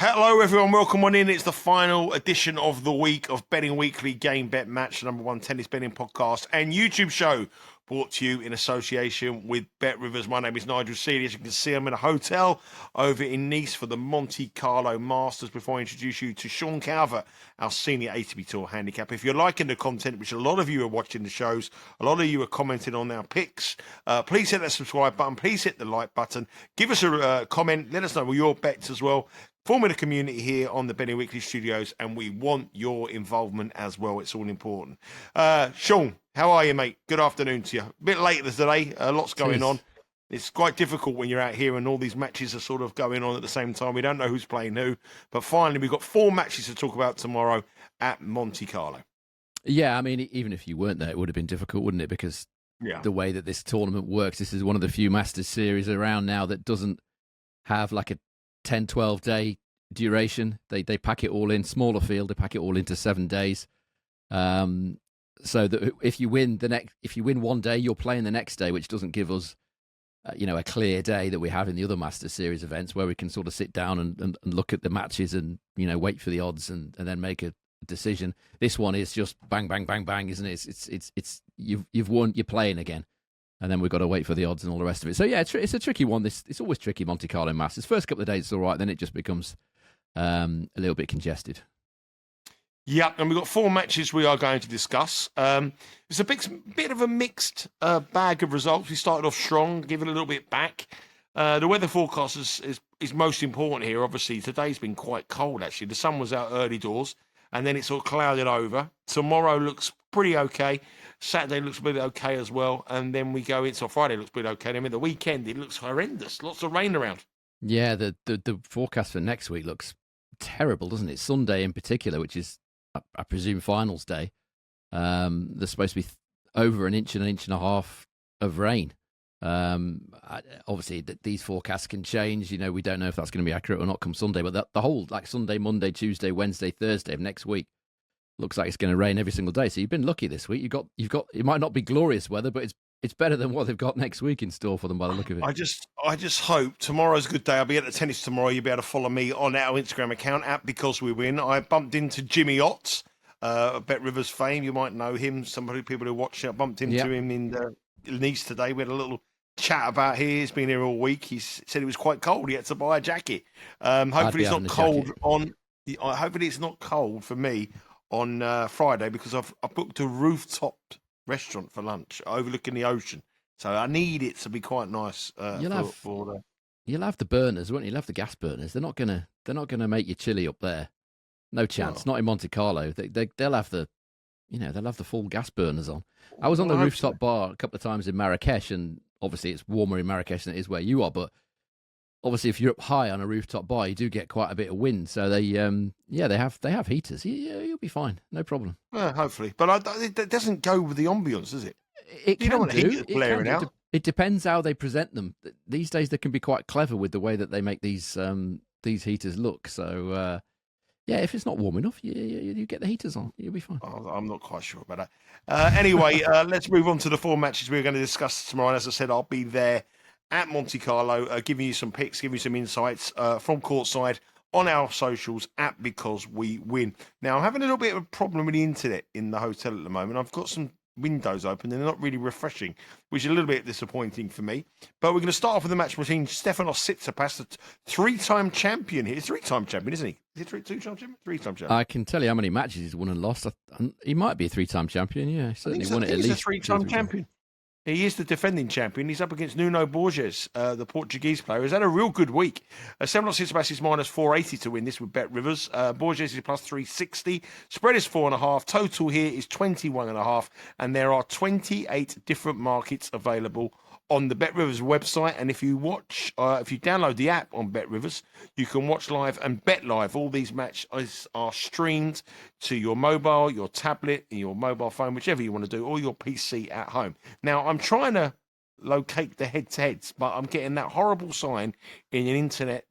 Hello, everyone. Welcome on in. It's the final edition of the week of Betting Weekly Game Bet Match, number one tennis betting podcast and YouTube show, brought to you in association with Bet Rivers. My name is Nigel Seeley. As you can see, I'm in a hotel over in Nice for the Monte Carlo Masters. Before I introduce you to Sean Calvert, our senior ATP Tour handicap. If you're liking the content, which a lot of you are watching the shows, a lot of you are commenting on our picks, please hit that subscribe button. Please hit the like button. Give us a comment. Let us know your bets as well. Forming a community here on the Betting Weekly Studios, and we want your involvement as well. It's all important. Sean, how are you, mate? Good afternoon to you. A bit late today. Lots going on. It's quite difficult when you're out here and all these matches are sort of going on at the same time. We don't know who's playing who. But finally, we've got 4 matches to talk about tomorrow at Monte Carlo. Yeah, I mean, even if you weren't there, it would have been difficult, wouldn't it? Because the way that this tournament works, this is one of the few Masters series around now that doesn't have like a 10, 12 day duration. They pack it all in, smaller field, they pack it all into 7 days. So that if you win one day, you're playing the next day, which doesn't give us a clear day that we have in the other Masters Series events where we can sort of sit down and look at the matches and wait for the odds and then make a decision. This one is just bang bang bang bang, isn't it? It's you've won, you're playing again. And then we've got to wait for the odds and all the rest of it. So, yeah, it's a tricky one. It's always tricky, Monte Carlo Masters. First couple of days, it's all right. Then it just becomes a little bit congested. Yeah, and we've got 4 matches we are going to discuss. It's a bit of a mixed bag of results. We started off strong, give it a little bit back. The weather forecast is most important here. Obviously, today's been quite cold, actually. The sun was out early doors, and then it sort of clouded over. Tomorrow looks pretty okay. Saturday looks a bit okay as well, and then we go into Friday looks a bit okay. I mean, the weekend it looks horrendous. Lots of rain around. Yeah, the forecast for next week looks terrible, doesn't it? Sunday in particular, which is I presume finals day. There's supposed to be over an inch and a half of rain. Obviously, these forecasts can change. We don't know if that's going to be accurate or not come Sunday. But the whole like Sunday, Monday, Tuesday, Wednesday, Thursday of next week looks like it's going to rain every single day. So you've been lucky this week. You've got. It might not be glorious weather, but it's better than what they've got next week in store for them by the look of it. I just hope tomorrow's a good day. I'll be at the tennis tomorrow. You'll be able to follow me on our Instagram account at Because We Win. I bumped into Jimmy Otts, Bet Rivers fame. You might know him. Some people who watch it. I bumped into him in Nice today. We had a little chat about here. He's been here all week. He said it was quite cold. He had to buy a jacket. Hopefully it's not cold hopefully it's not cold for me on Friday, because I've booked a rooftop restaurant for lunch overlooking the ocean. So I need it to be quite nice. You'll have the burners, won't you? You'll have the gas burners. They're not gonna make you chilly up there. No chance. Not in Monte Carlo. They'll have the full gas burners on. I was on the rooftop bar a couple of times in Marrakesh, and obviously it's warmer in Marrakesh than it is where you are, but obviously if you're up high on a rooftop bar, you do get quite a bit of wind. So they have heaters. You'll be fine, no problem. Hopefully, but it doesn't go with the ambience, does it? You don't want heaters blaring out. It depends how they present them. These days they can be quite clever with the way that they make these heaters look. So if it's not warm enough, you get the heaters on. You'll be fine. I'm not quite sure about that. Anyway, let's move on to the 4 matches we're going to discuss tomorrow. And as I said, I'll be there at Monte Carlo, giving you some picks, giving you some insights from courtside on our socials at Because We Win. Now, I'm having a little bit of a problem with the internet in the hotel at the moment. I've got some windows open. They're not really refreshing, which is a little bit disappointing for me. But we're going to start off with the match between Stefanos Tsitsipas, the 3-time champion here. He's a 3-time champion, isn't he? Is he 2-time champion? 3-time champion. I can tell you how many matches he's won and lost. He might be a 3-time champion, yeah. He certainly won it at least. He's a 3-time champion. He is the defending champion. He's up against Nuno Borges, the Portuguese player. He's had a real good week. Stefanos Tsitsipas is minus 480 to win this with Bet Rivers. Borges is plus 360. Spread is 4.5. Total here is 21.5. And there are 28 different markets available on the Bet Rivers website. And if you download the app on Bet Rivers, you can watch live and bet live. All these matches are streamed to your mobile, your tablet, your mobile phone, whichever you want to do, or your PC at home. Now, I'm trying to locate the head-to-heads, but I'm getting that horrible sign in your internet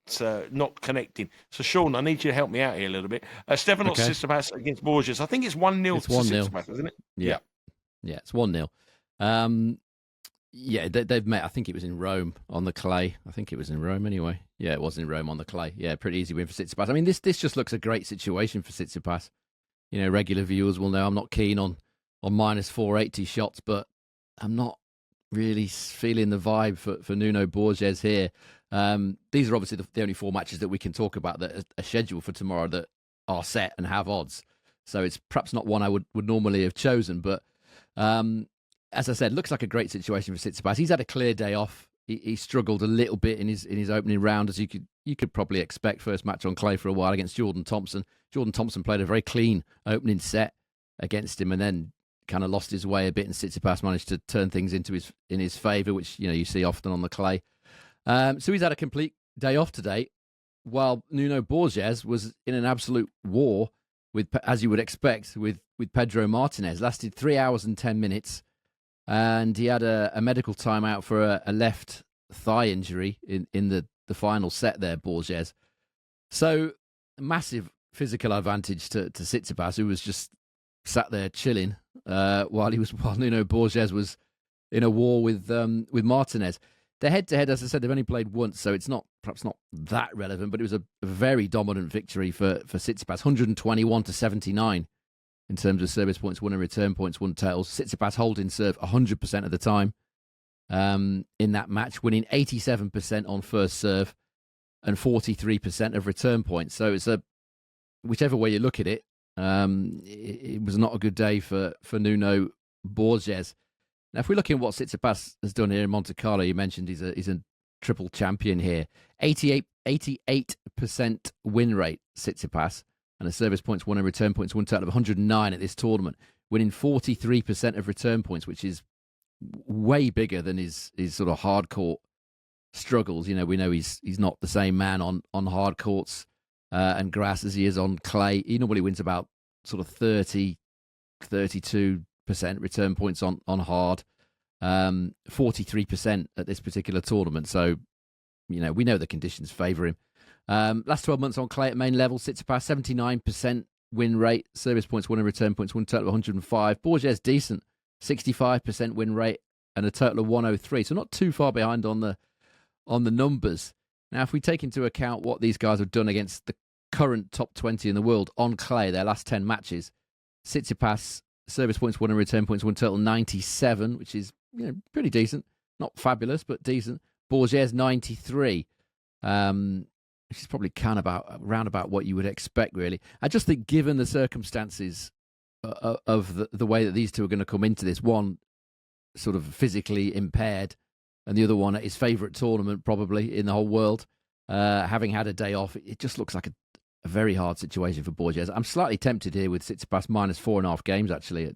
not connecting. So, Sean, I need you to help me out here a little bit. Stefanos Tsitsipas against Borges. I think it's 1-0 to Tsitsipas, isn't it? Yeah, it's 1-0. Yeah, they've met. I think it was in Rome on the clay. I think it was in Rome anyway. Yeah, it was in Rome on the clay. Yeah, pretty easy win for Tsitsipas. I mean, this just looks a great situation for Tsitsipas. You know, regular viewers will know I'm not keen on minus 480 shots, but I'm not really feeling the vibe for Nuno Borges here. These are obviously the only 4 matches that we can talk about that are scheduled for tomorrow that are set and have odds. So it's perhaps not one I would normally have chosen, but as I said, looks like a great situation for Tsitsipas. He's had a clear day off. He struggled a little bit in his opening round, as you could probably expect. First match on clay for a while against Jordan Thompson. Jordan Thompson played a very clean opening set against him, and then kind of lost his way a bit, and Tsitsipas managed to turn things in his favour, which you see often on the clay. So he's had a complete day off today, while Nuno Borges was in an absolute war with, as you would expect, with Pedro Martinez. Lasted 3 hours and 10 minutes. And he had a medical timeout for a left thigh injury in the final set there, Borges. So, massive physical advantage to Tsitsipas, who was just sat there chilling while Nuno Borges was in a war with Martinez. The head-to-head, as I said, they've only played once, so it's perhaps not that relevant, but it was a very dominant victory for Tsitsipas, 121-79. In terms of service points won and return points won totals. Tsitsipas holding serve 100% of the time in that match, winning 87% on first serve and 43% of return points. So it's whichever way you look at it, it was not a good day for Nuno Borges. Now, if we're looking at what Tsitsipas has done here in Monte Carlo, you mentioned he's a triple champion here. 88% win rate, Tsitsipas. And a service points won and return points won total of 109 at this tournament, winning 43% of return points, which is way bigger than his sort of hard court struggles. We know he's not the same man on hard courts and grass as he is on clay. He normally wins about sort of 32% return points on hard, 43% at this particular tournament. So, we know the conditions favour him. Last 12 months on clay at main level, Tsitsipas 79% win rate, service points won and return points won, total of 105. Borges decent, 65% win rate and a total of 103. So not too far behind on the numbers. Now, if we take into account what these guys have done against the current top 20 in the world on clay, their last 10 matches, Tsitsipas service points won and return points won, total 97, which is pretty decent, not fabulous but decent. Borges 93. Which is probably round about what you would expect, really. I just think, given the circumstances of the way that these two are going to come into this, one sort of physically impaired, and the other one at his favourite tournament, probably in the whole world, having had a day off, it just looks like a very hard situation for Borges. I'm slightly tempted here with Tsitsipas minus 4.5 games. Actually,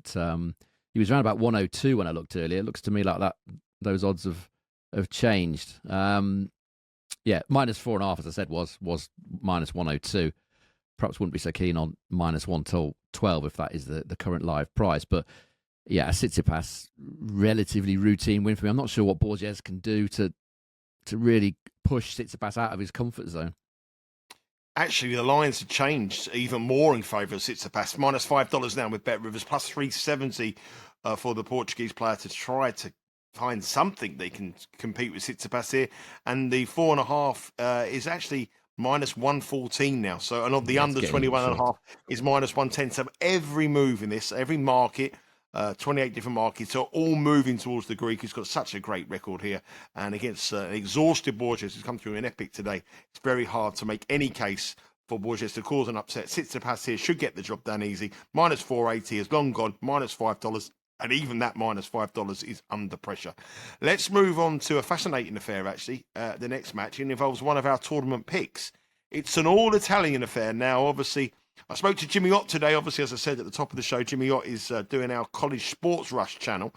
he was around about 102 when I looked earlier. It looks to me like that those odds have changed. Yeah, minus 4.5, as I said, was minus 102. Perhaps wouldn't be so keen on minus 112 if that is the current live price. But yeah, a Tsitsipas relatively routine win for me. I'm not sure what Borges can do to really push Tsitsipas out of his comfort zone. Actually, the lines have changed even more in favour of Tsitsipas. Minus $5 now with Bet Rivers, plus 370 for the Portuguese player to try to find something they can compete with Tsitsipas here, and the 4.5 is actually minus 114 now. So, and on the under 21.5 is minus 110. So every move in this, every market, 28 different markets are all moving towards the Greek, who's got such a great record here, and against an exhausted Borges who's come through an epic today. It's very hard to make any case for Borges to cause an upset. Tsitsipas here should get the job done easy. Minus 480 is long gone. Minus $5. And even that minus $5 is under pressure. Let's move on to a fascinating affair, actually. The next match, it involves one of our tournament picks. It's an all-Italian affair now. Obviously, I spoke to Jimmy Ott today. Obviously, as I said at the top of the show, Jimmy Ott is doing our College Sports Rush channel.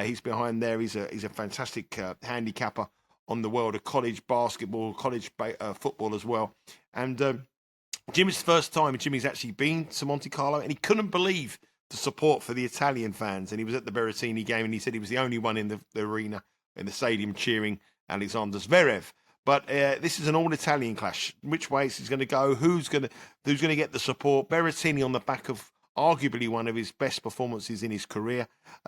He's behind there. He's a fantastic handicapper on the world of college basketball, college football as well. And Jimmy's first time, Jimmy's actually been to Monte Carlo, and he couldn't believe the support for the Italian fans. And he was at the Berrettini game, and he said he was the only one in the arena, in the stadium, cheering Alejandro Zverev. But this is an all-Italian clash. Which way is he going to go? Who's going to get the support? Berrettini on the back of arguably one of his best performances in his career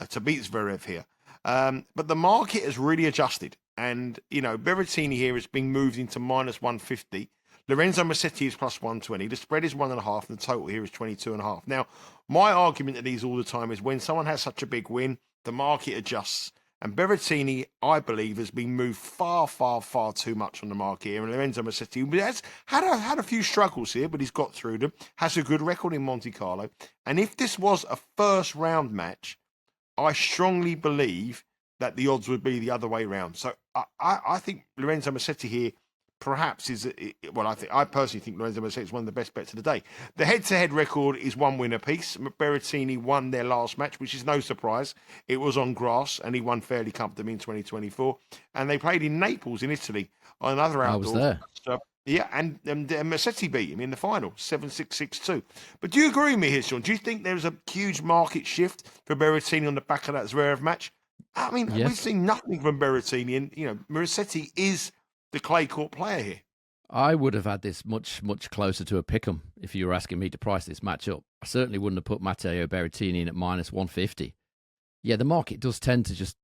to beat Zverev here. But the market has really adjusted. And, Berrettini here is being moved into -150. Lorenzo Musetti is +120. The spread is 1.5, and the total here is 22.5. Now, my argument to these all the time is when someone has such a big win, the market adjusts. And Berrettini, I believe, has been moved far, far, far too much on the market here. And Lorenzo Musetti has had a few struggles here, but he's got through them. Has a good record in Monte Carlo. And if this was a first round match, I strongly believe that the odds would be the other way round. So I think Lorenzo Musetti here perhaps I personally think Lorenzo Musetti is one of the best bets of the day. The head-to-head record is one win apiece. Berrettini won their last match, which is no surprise. It was on grass, and he won fairly comfortably in 2024. And they played in Naples in Italy on another outdoor. I was there. Yeah, and Musetti beat him in the final, 7-6, 6-2. But do you agree with me here, Sean? Do you think there's a huge market shift for Berrettini on the back of that Zverev match? I mean, Yes. We've seen nothing from Berrettini, and, Musetti is the clay court player here. I would have had this much, much closer to a pick'em if you were asking me to price this match up. I certainly wouldn't have put Matteo Berrettini in at -150. Yeah, the market does tend to just,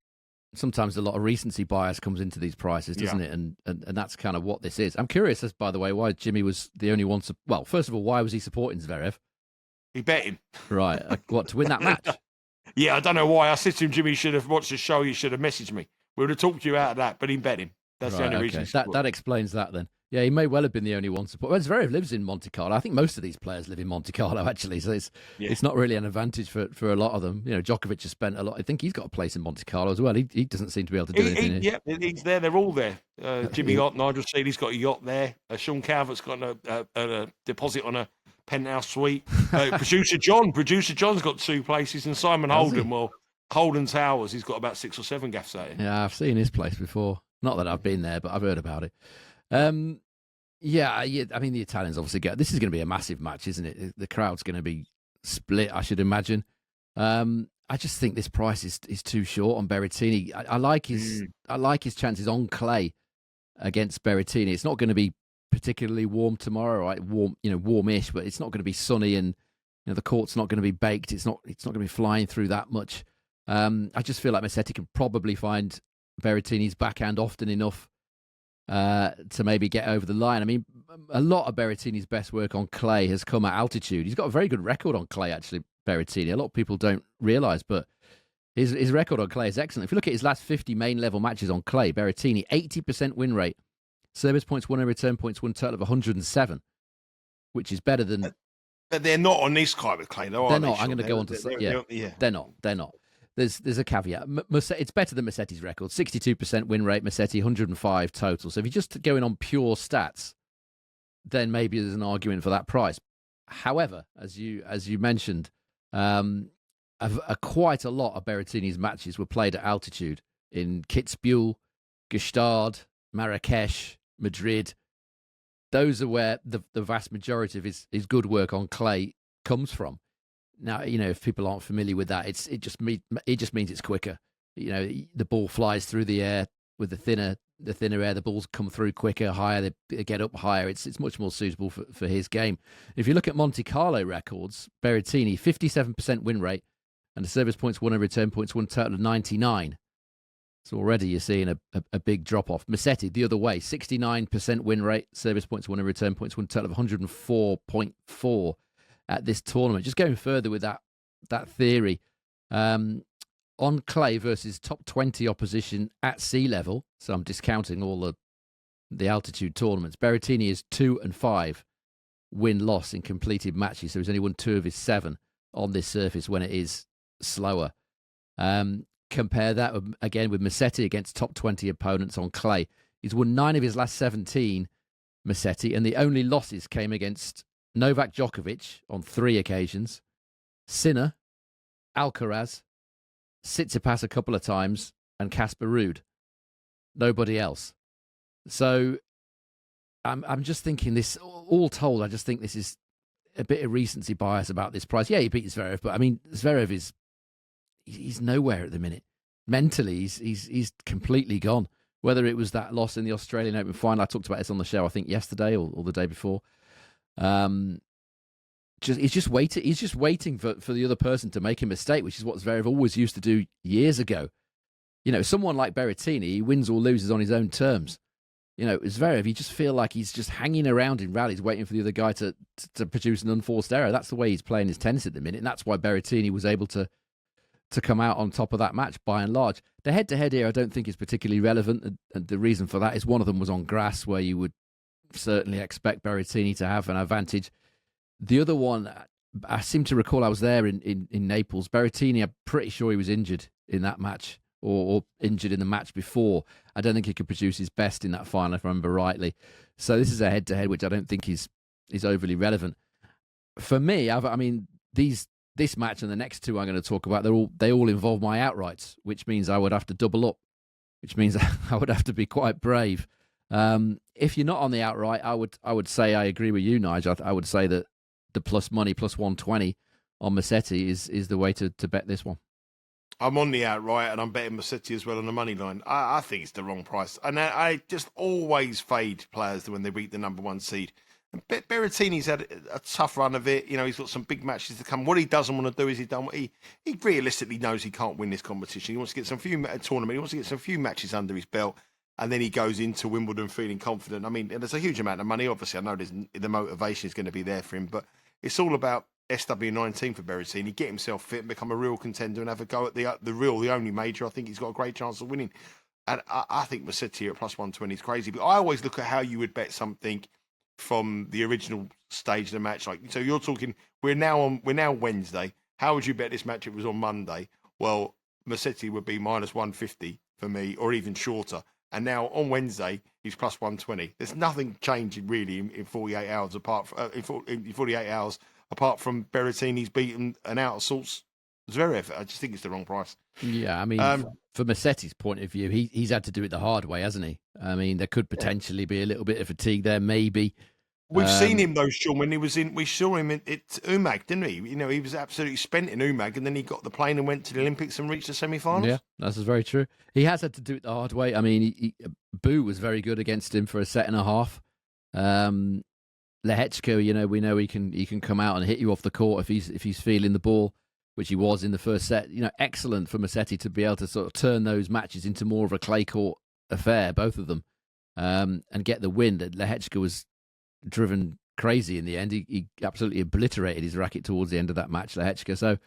sometimes a lot of recency bias comes into these prices, doesn't it? And that's kind of what this is. I'm curious, as by the way, why Jimmy was the only one. Well, first of all, why was he supporting Zverev? He bet him. Right. What, to win that match? Yeah, I don't know why. I said to him, Jimmy, you should have watched the show. You should have messaged me. We would have talked you out of that, but he bet him. That's the only reason. That explains that then. Yeah, he may well have been the only one support. Well, Zverev lives in Monte Carlo. I think most of these players live in Monte Carlo, actually. So it's not really an advantage for a lot of them. Djokovic has spent a lot. I think he's got a place in Monte Carlo as well. He doesn't seem to be able to do anything. Yeah, he's there. They're all there. Jimmy Yacht, Nigel Seeley's got a yacht there. Sean Calvert's got a deposit on a penthouse suite. Producer John's got 2 places, and Simon Holden, Holden Towers, he's got about 6 or 7 gaffs out here. Yeah, I've seen his place before. Not that I've been there, but I've heard about it. I mean, the Italians obviously this is going to be a massive match, isn't it? The crowd's going to be split, I should imagine. I just think this price is too short on Berrettini. I like his chances on clay against Berrettini. It's not going to be particularly warm tomorrow, right? Warmish, but it's not going to be sunny, and the court's not going to be baked. It's not going to be flying through that much. I just feel like Musetti can probably find Berrettini's backhand often enough to maybe get over the line. I mean, a lot of Berrettini's best work on clay has come at altitude. He's got a very good record on clay, actually, Berrettini. A lot of people don't realise, but his record on clay is excellent. If you look at his last 50 main level matches on clay, Berrettini, 80% win rate, service points won and return points won, total of 107, which is better than... But they're not on this kind of clay, though, They're not. I'm going to go on to say, they're not. There's a caveat. It's better than Musetti's record. 62% win rate, Musetti 105 total. So if you're just going on pure stats, then maybe there's an argument for that price. However, as you mentioned, quite a lot of Berrettini's matches were played at altitude in Kitzbühel, Gstaad, Marrakesh, Madrid. Those are where the vast majority of his good work on clay comes from. Now, if people aren't familiar with that, it just means it's quicker. The ball flies through the air with the thinner air. The balls come through quicker, higher. They get up higher. It's much more suitable for his game. If you look at Monte Carlo records, Berrettini 57% win rate and the service points won and return points won, total of 99. So already you're seeing a big drop off. Musetti the other way, 69% win rate, service points won and return points won, total of 104.4. At this tournament. Just going further with that theory, on clay versus top 20 opposition at sea level, so I'm discounting all the altitude tournaments, Berrettini is 2-5 win-loss in completed matches, so he's only won 2 of his 7 on this surface when it is slower. Compare that again with Musetti against top 20 opponents on clay. He's won 9 of his last 17, Musetti, and the only losses came against Novak Djokovic on 3 occasions, Sinner, Alcaraz, Tsitsipas a couple of times, and Casper Ruud. Nobody else. So I'm just thinking this, all told, I just think this is a bit of recency bias about this price. Yeah, he beat Zverev, but I mean, Zverev he's nowhere at the minute. Mentally, he's completely gone. Whether it was that loss in the Australian Open final, I talked about this on the show, I think yesterday or the day before. He's just waiting. He's just waiting for the other person to make a mistake, which is what Zverev always used to do years ago. someone like Berrettini, he wins or loses on his own terms. Zverev, you just feel like he's just hanging around in rallies waiting for the other guy to produce an unforced error. That's the way he's playing his tennis at the minute, and that's why Berrettini was able to come out on top of that match by and large. The head-to-head here I don't think is particularly relevant, and the reason for that is one of them was on grass, where you would certainly expect Berrettini to have an advantage. The other one, I seem to recall I was there in Naples. Berrettini, I'm pretty sure he was injured in that match, or injured in the match before. I don't think he could produce his best in that final, if I remember rightly. So this is a head-to-head, which I don't think is overly relevant. For me, this match and the next two I'm going to talk about, they all involve my outrights, which means I would have to double up, which means I would have to be quite brave. If you're not on the outright, I would say I agree with you, Nigel. I would say that the plus money, plus 120 on Musetti is the way to bet this one. I'm on the outright, and I'm betting Musetti as well on the money line. I think it's the wrong price. And I just always fade players when they beat the number one seed. And Berrettini's had a tough run of it. He's got some big matches to come. What he doesn't want to do is he realistically knows he can't win this competition. He wants to get some few tournament. He wants to get some few matches under his belt, and then he goes into Wimbledon feeling confident. I mean, there's a huge amount of money. Obviously, I know the motivation is going to be there for him, but it's all about SW19 for Berrettini. Get himself fit and become a real contender and have a go at the only major. I think he's got a great chance of winning. And I think Musetti at plus 120 is crazy. But I always look at how you would bet something from the original stage of the match. Like, so you're talking, we're now Wednesday. How would you bet this match if it was on Monday? Well, Musetti would be minus 150 for me, or even shorter. And now on Wednesday, he's plus 120. There's nothing changing really in 48 hours apart from Berrettini's beaten an out of sorts Zverev. I just think it's the wrong price. Yeah, I mean, from Musetti's point of view, he's had to do it the hard way, hasn't he? I mean, there could potentially be a little bit of fatigue there, maybe. We've seen him though, Sean, when we saw him at Umag, didn't we? He was absolutely spent in Umag, and then he got the plane and went to the Olympics and reached the semi-finals. Yeah, that's very true. He has had to do it the hard way. I mean, Boo was very good against him for a set and a half. Lehechka, we know he can come out and hit you off the court if he's feeling the ball, which he was in the first set. Excellent for Musetti to be able to sort of turn those matches into more of a clay court affair, both of them, and get the win. Lehechka was driven crazy in the end. He absolutely obliterated his racket towards the end of that match, Lehechka. So,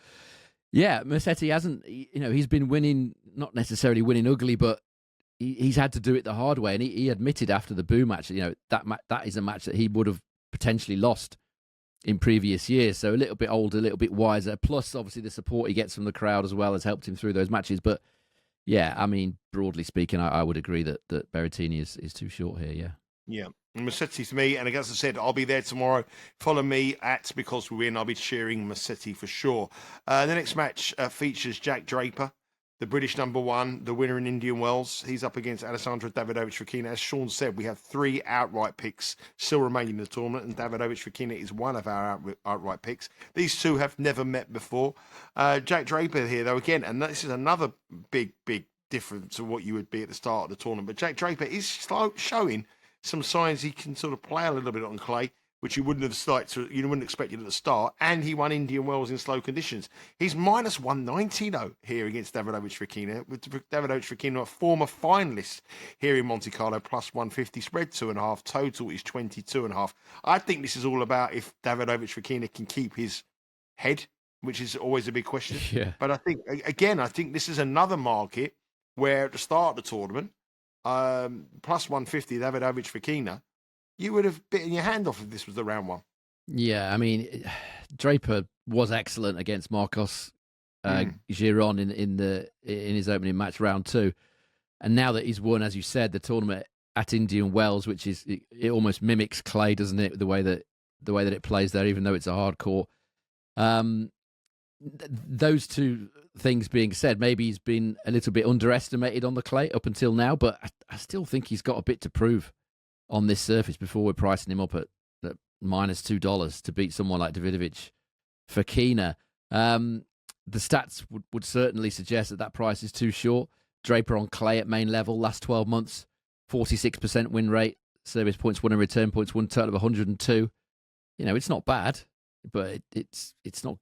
yeah, Musetti hasn't, he's been winning, not necessarily winning ugly, but he's had to do it the hard way. And he admitted after the Boo match, that is a match that he would have potentially lost in previous years. So a little bit older, a little bit wiser. Plus, obviously, the support he gets from the crowd as well has helped him through those matches. But yeah, I mean, broadly speaking, I would agree that Berrettini is too short here. Yeah. Yeah. Musetti to me, and as I said, I'll be there tomorrow. Follow me at Because We Win. I'll be cheering Musetti for sure. The next match features Jack Draper, the British number one, the winner in Indian Wells. He's up against Alejandro Davidovich Fokina. As Sean said, we have 3 outright picks still remaining in the tournament, and Davidovich Fokina is one of our outright picks. These two have never met before. Jack Draper here, though, again, and this is another big difference to what you would be at the start of the tournament. But Jack Draper is showing some signs he can sort of play a little bit on clay, which you wouldn't expect it at the start. And he won Indian Wells in slow conditions. He's minus 190 though here against Davidovich Fokina. With Davidovich Fokina, a former finalist here in Monte Carlo, plus 150, spread 2.5. Total is 22.5. I think this is all about if Davidovich Fokina can keep his head, which is always a big question. Yeah. But I think this is another market where at the start of the tournament, plus 150 Davidovich Fokina, you would have bitten your hand off if this was the round one. Yeah, I mean, Draper was excellent against Marcos Giron in his opening match, round 2, and now that he's won, as you said, the tournament at Indian Wells, which is it almost mimics clay, doesn't it? The way that it plays there, even though it's a hard court. Those two things being said, maybe he's been a little bit underestimated on the clay up until now, but I still think he's got a bit to prove on this surface before we're pricing him up at minus $2 to beat someone like Davidovich Fokina. The stats would certainly suggest that price is too short. Draper on clay at main level, last 12 months, 46% win rate, service points won and return points won, total of 102. It's not bad. but it's not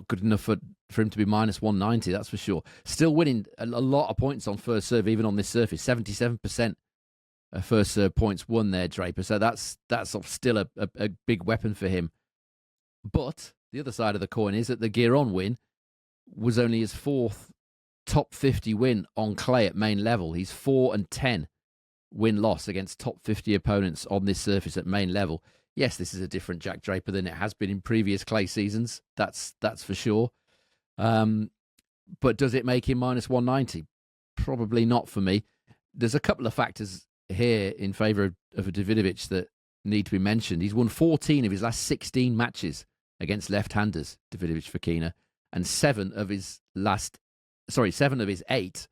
good enough for him to be minus 190. That's for sure. Still winning a lot of points on first serve, even on this surface. 77% of first serve points won there, Draper. So that's still a big weapon for him. But the other side of the coin is that the Giron win was only his fourth top 50 win on clay at main level. He's 4-10 win-loss against top 50 opponents on this surface at main level. Yes, this is a different Jack Draper than it has been in previous clay seasons. That's for sure. But does it make him minus 190? Probably not for me. There's a couple of factors here in favour of Davidovich that need to be mentioned. He's won 14 of his last 16 matches against left-handers, Davidovich Fokina, and 7 of his 8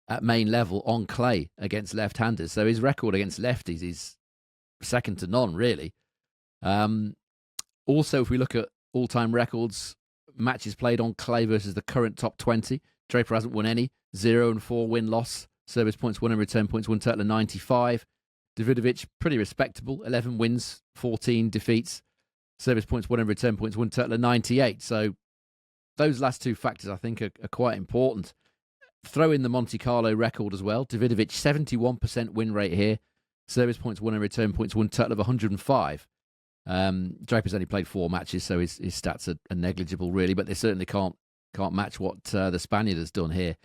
at main level on clay against left-handers. So his record against lefties is second to none, really. Also, if we look at all-time records, matches played on clay versus the current top 20, Draper hasn't won any. 0-4 win-loss. Service points won and return points won total of 95. Davidovich, pretty respectable. 11 wins, 14 defeats. Service points won and return points won total of 98. So those last two factors, I think, are quite important. Throw in the Monte Carlo record as well. Davidovich, 71% win rate here. Service points won and return points won total of 105. Draper's only played 4 matches, so his stats are negligible, really, but they certainly can't match what the Spaniard has done here.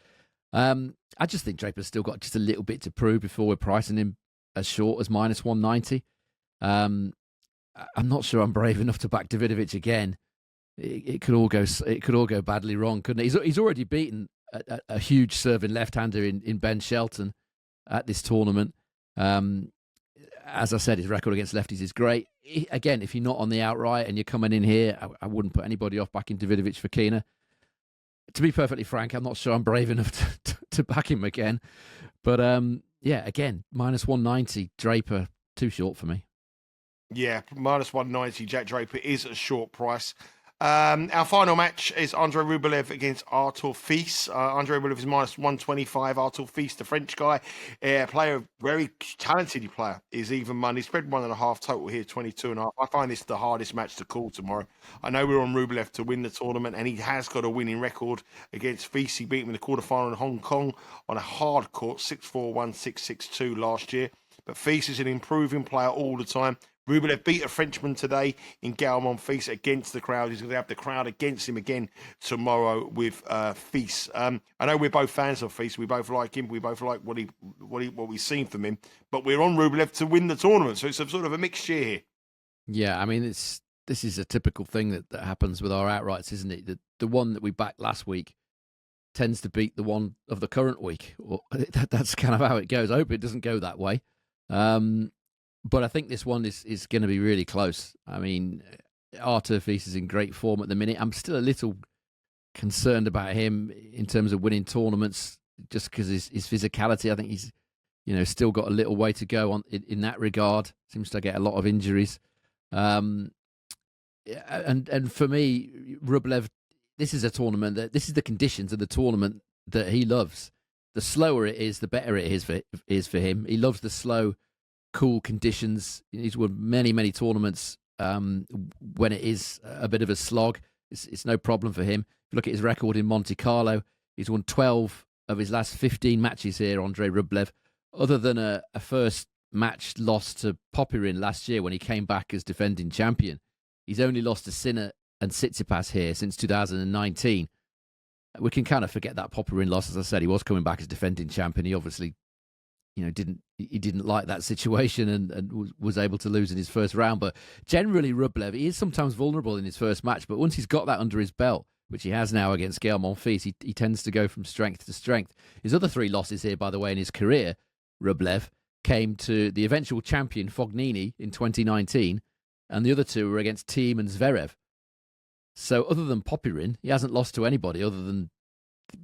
I just think Draper's still got just a little bit to prove before we're pricing him as short as minus 190. I'm not sure I'm brave enough to back Davidovich again. It could all go badly wrong, couldn't it? He's already beaten a huge serving left-hander in Ben Shelton at this tournament. As I said, his record against lefties is great. Again, if you're not on the outright and you're coming in here, I wouldn't put anybody off backing Davidovich Fokina. To be perfectly frank, I'm not sure I'm brave enough to back him again. But again, minus 190, Draper, too short for me. Yeah, minus 190, Jack Draper is a short price. Our final match is Andrey Rublev against Artur Fils. Andrey Rublev is minus 125. Artur Fils, the French guy, player, very talented player, is even money. Spread 1.5 total here, 22.5. I find this the hardest match to call tomorrow. I know we're on Rublev to win the tournament, and he has got a winning record against Fils. He beat him in the quarterfinal in Hong Kong on a hard court, 6-4, 1-6, 6-2 last year. But Fils is an improving player all the time. Rublev beat a Frenchman today in Calvert Fils against the crowd. He's going to have the crowd against him again tomorrow with Fils. I know we're both fans of Fils. We both like him. We both like what we've seen from him. But we're on Rublev to win the tournament, so it's a sort of a mixed year here. Yeah, I mean, this is a typical thing that happens with our outrights, isn't it? The one that we backed last week tends to beat the one of the current week. Well, that's kind of how it goes. I hope it doesn't go that way. But I think this one is going to be really close. I mean, Artur Fils is in great form at the minute. I'm still a little concerned about him in terms of winning tournaments, just because his physicality. I think he's, still got a little way to go on in that regard. Seems to get a lot of injuries. And for me, Rublev, this is a tournament this is the conditions of the tournament that he loves. The slower it is, the better it is for him. He loves the slow, cool conditions. He's won many tournaments when it is a bit of a slog. It's no problem for him. If you look at his record in Monte Carlo, he's won 12 of his last 15 matches here, Andrey Rublev, other than a first match loss to Popyrin last year when he came back as defending champion. He's only lost to Sinner and Tsitsipas here since 2019. We can kind of forget that Popyrin loss. As I said, he was coming back as defending champion. He obviously didn't like that situation and was able to lose in his first round. But generally, Rublev, he is sometimes vulnerable in his first match. But once he's got that under his belt, which he has now against Calvert Fils, he tends to go from strength to strength. His other 3 losses here, by the way, in his career, Rublev, came to the eventual champion Fognini in 2019, and the other 2 were against Thiem and Zverev. So other than Popyrin, he hasn't lost to anybody other than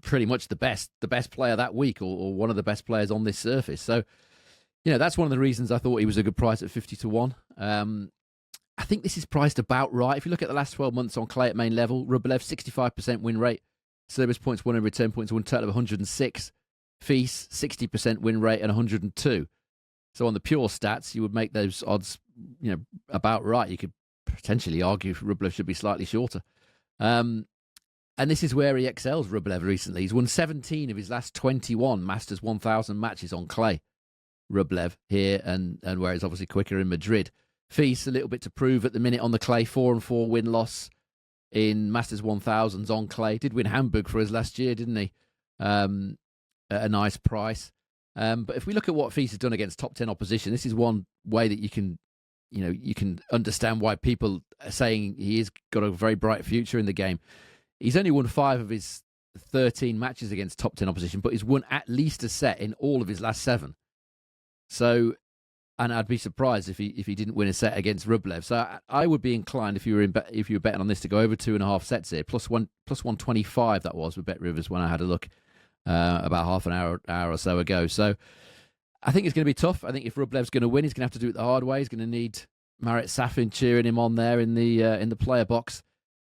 pretty much the best player that week, or one of the best players on this surface. So, that's one of the reasons I thought he was a good price at 50-1. I think this is priced about right. If you look at the last 12 months on clay at main level, Rublev, 65% win rate, service points won and return points won total of 106. Fils, 60% win rate and 102. So on the pure stats, you would make those odds, about right. You could potentially argue Rublev should be slightly shorter. And this is where he excels, Rublev, recently. He's won 17 of his last 21 Masters 1000 matches on clay. Rublev here, and where he's obviously quicker in Madrid. Fils, a little bit to prove at the minute on the clay, 4-4 win-loss in Masters 1000s on clay. Did win Hamburg for us last year, didn't he? At a nice price. But if we look at what Fils has done against top 10 opposition, this is one way that you can understand why people are saying he has got a very bright future in the game. He's only won 5 of his 13 matches against top 10 opposition, but he's won at least a set in all of his last 7. So, and I'd be surprised if he didn't win a set against Rublev. So I would be inclined, if you were betting on this, to go over 2.5 sets here, plus 125 that was with Bet Rivers when I had a look about half an hour or so ago. So I think it's going to be tough. I think if Rublev's going to win, he's going to have to do it the hard way. He's going to need Marat Safin cheering him on there in the player box.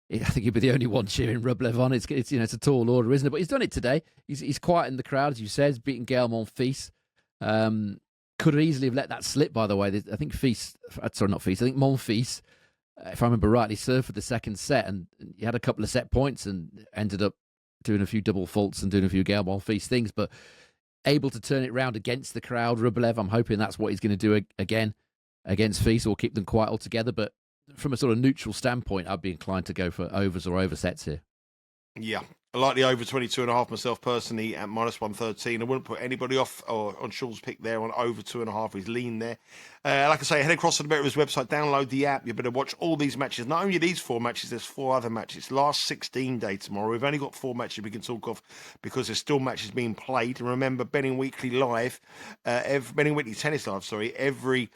I think he'd be the only one cheering Rublev on. It's a tall order, isn't it? But he's done it today. He's quiet in the crowd, as you said. He's beaten Gael Monfils. Could have easily have let that slip, by the way. I think Monfils, if I remember rightly, served for the second set, and he had a couple of set points and ended up doing a few double faults and doing a few Gael Monfils things, but able to turn it round against the crowd. Rublev, I'm hoping that's what he's going to do again against Fils, or keep them quiet altogether. But from a sort of neutral standpoint, I'd be inclined to go for overs or over sets here. Yeah, I like the over 22.5 myself personally at minus 113. I wouldn't put anybody off or on Sean's pick there on over 2.5. He's lean there. Like I say, head across to the BetRivers website, download the app. You better watch all these matches. Not only these 4 matches, there's 4 other matches. Last 16 day tomorrow. We've only got 4 matches we can talk of because there's still matches being played. And remember, Betting Weekly Live, Betting Weekly Tennis Live, every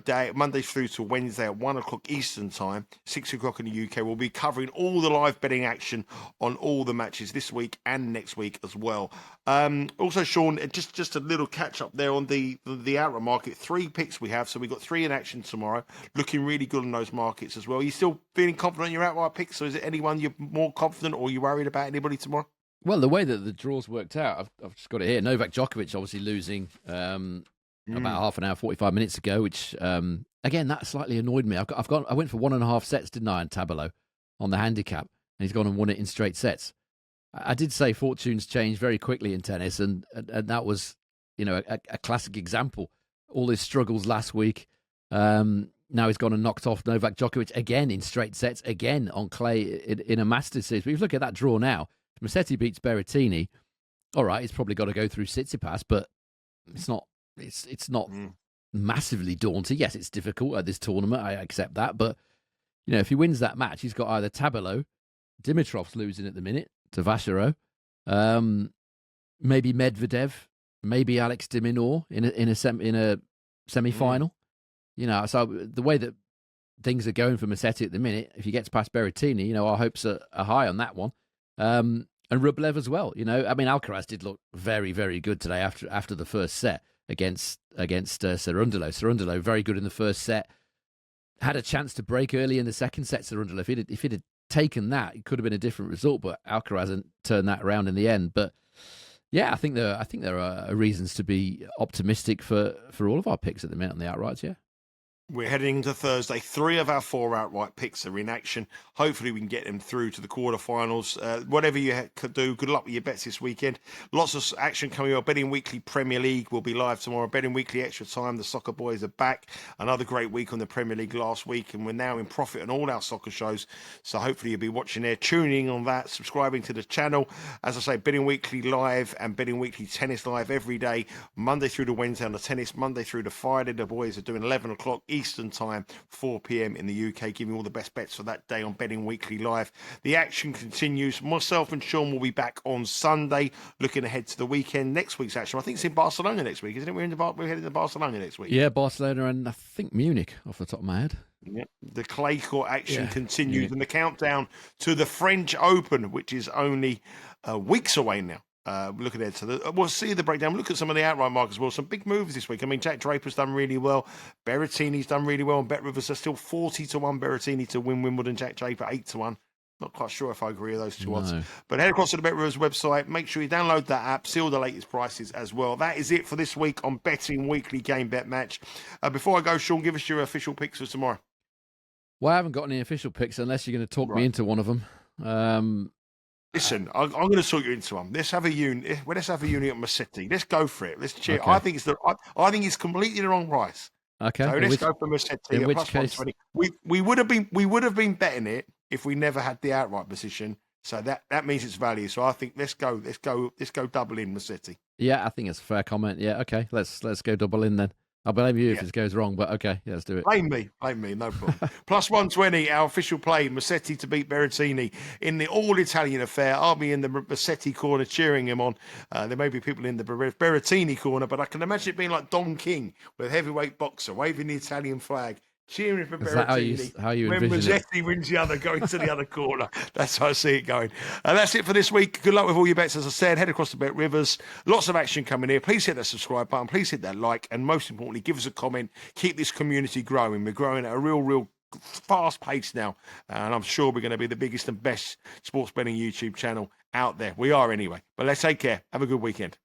day, Monday through to Wednesday at 1 o'clock Eastern time, 6 o'clock in the UK. We'll be covering all the live betting action on all the matches this week and next week as well. Also, Sean, just a little catch up there on the outright market. 3 picks we have, so we've got 3 in action tomorrow. Looking really good on those markets as well. Are you still feeling confident in your outright picks, or is it anyone you're more confident, or are you worried about anybody tomorrow? Well, the way that the draws worked out, I've just got it here. Novak Djokovic obviously losing about half an hour, 45 minutes ago, which, again, that slightly annoyed me. I went for 1.5 sets, didn't I, in Tableau on the handicap, and he's gone and won it in straight sets. I did say fortunes change very quickly in tennis, and that was, a classic example. All his struggles last week, now he's gone and knocked off Novak Djokovic again in straight sets, again on clay in a Masters series. But if you look at that draw now, Musetti beats Berrettini. All right, he's probably got to go through Tsitsipas, but it's not massively daunting. Yes, it's difficult at this tournament. I accept that. But, if he wins that match, he's got either Tableau, Dimitrov's losing at the minute to Vachereau, maybe Medvedev, maybe Alex de Minaur in a semi-final. So the way that things are going for Musetti at the minute, if he gets past Berrettini, our hopes are high on that one. And Rublev as well. Alcaraz did look very, very good today after the first set against Cerundolo. Cerundolo very good in the first set. Had a chance to break early in the second set. Cerundolo, if he'd taken that, it could have been a different result. But Alcaraz hasn't turned that around in the end. But yeah, I think there are reasons to be optimistic for all of our picks at the minute on the outrights. Yeah. We're heading into Thursday. 3 of our 4 outright picks are in action. Hopefully we can get them through to the quarterfinals. Whatever you could do, good luck with your bets this weekend. Lots of action coming up. Betting Weekly Premier League will be live tomorrow. Betting Weekly Extra Time. The soccer boys are back. Another great week on the Premier League last week, and we're now in profit on all our soccer shows. So hopefully you'll be watching there, tuning on that, subscribing to the channel. As I say, Betting Weekly Live and Betting Weekly Tennis Live every day, Monday through to Wednesday on the tennis, Monday through to Friday. The boys are doing 11 o'clock Eastern time, 4 p.m. in the UK, giving you all the best bets for that day on Betting Weekly Live. The action continues. Myself and Sean will be back on Sunday, looking ahead to the weekend. Next week's action, I think it's in Barcelona next week, isn't it? We're heading to Barcelona next week. Yeah, Barcelona and I think Munich, off the top of my head. Yeah. The clay court action continues, and the countdown to the French Open, which is only weeks away now. Look at it. We'll see the breakdown. Look at some of the outright markets as well. Some big moves this week. Jack Draper's done really well. Berrettini's done really well. And Bet Rivers are still 40-1 Berrettini to win Wimbledon. Jack Draper 8-1. Not quite sure if I agree with those two odds. But head across to the Bet Rivers website. Make sure you download that app. See all the latest prices as well. That is it for this week on Betting Weekly Game Bet Match. Before I go, Sean, give us your official picks for tomorrow. Well, I haven't got any official picks unless you're going to talk me into one of them. Listen, I'm going to talk you into one. Let's have a unit. Let's have a unit on Musetti. Let's go for it. Let's cheer. Okay. I think it's completely the wrong price. Okay. So let's go for Musetti at plus case... 120. We would have been betting it if we never had the outright position. So that means it's value. So I think let's go double in Musetti. Yeah, I think it's a fair comment. Yeah, okay. Let's go double in then. I'll blame you if it goes wrong, but okay, let's do it. Blame me, no problem. Plus 120, our official play, Musetti to beat Berrettini in the all-Italian affair. I'll be in the Musetti corner cheering him on. There may be people in the Berrettini corner, but I can imagine it being like Don King with a heavyweight boxer waving the Italian flag, cheering for Berrettini. How you when Musetti wins the other, going to the other corner. That's how I see it going. And that's it for this week. Good luck with all your bets. As I said, head across the Bet Rivers. Lots of action coming here. Please hit that subscribe button. Please hit that like. And most importantly, give us a comment. Keep this community growing. We're growing at a real fast pace now. And I'm sure we're going to be the biggest and best sports betting YouTube channel out there. We are anyway. But let's take care. Have a good weekend.